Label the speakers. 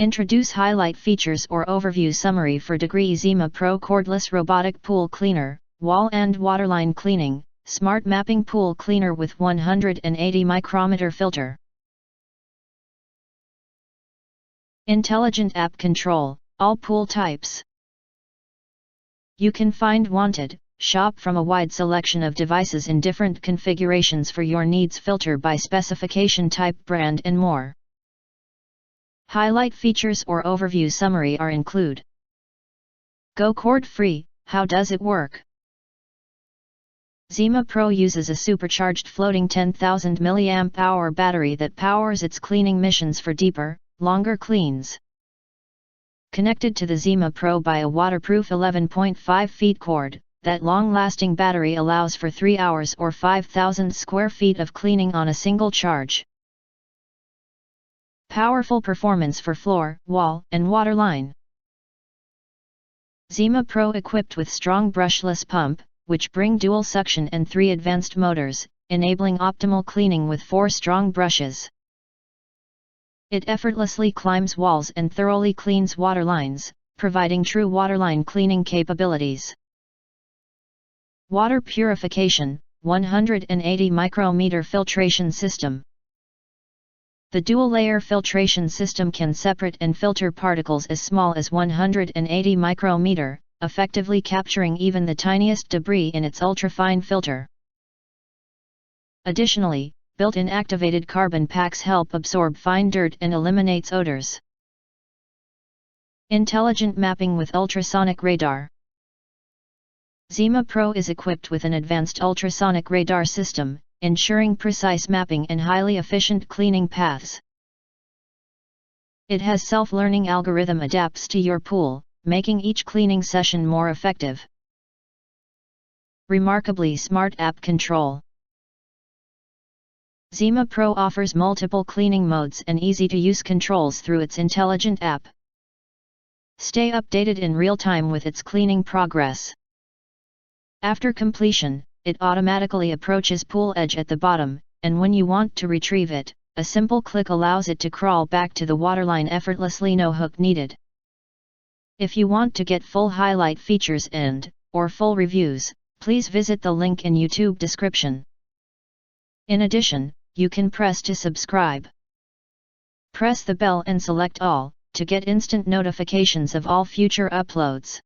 Speaker 1: Introduce highlight features or overview summary for degrii Zima Pro Cordless Robotic Pool Cleaner, Wall and Waterline Cleaning, Smart Mapping Pool Cleaner with 180 micrometer filter. Intelligent App Control, all pool types. You can find wanted, shop from a wide selection of devices in different configurations for your needs, filter by specification type, brand and more. Highlight features or overview summary are include. Go cord free, how does it work? Zima Pro uses a supercharged floating 10,000 mAh battery that powers its cleaning missions for deeper, longer cleans. Connected to the Zima Pro by a waterproof 11.5 feet cord, that long-lasting battery allows for 3 hours or 5,000 square feet of cleaning on a single charge. Powerful performance for floor, wall, and waterline. Zima Pro equipped with strong brushless pump, which bring dual suction and 3 advanced motors, enabling optimal cleaning with 4 strong brushes. It effortlessly climbs walls and thoroughly cleans waterlines, providing true waterline cleaning capabilities. Water purification, 180 micrometer filtration system. The dual-layer filtration system can separate and filter particles as small as 180 micrometer, effectively capturing even the tiniest debris in its ultra-fine filter. Additionally, built-in activated carbon packs help absorb fine dirt and eliminates odors. Intelligent mapping with ultrasonic radar. Zima Pro is equipped with an advanced ultrasonic radar system, ensuring precise mapping and highly efficient cleaning paths. It has self-learning algorithm adapts to your pool, making each cleaning session more effective. Remarkably smart app control. Zima Pro offers multiple cleaning modes and easy-to-use controls through its intelligent app. Stay updated in real time with its cleaning progress. After completion, it automatically approaches pool edge at the bottom, and when you want to retrieve it, a simple click allows it to crawl back to the waterline effortlessly, no hook needed. If you want to get full highlight features or full reviews, please visit the link in YouTube description. In addition, you can press to subscribe. Press the bell and select all, to get instant notifications of all future uploads.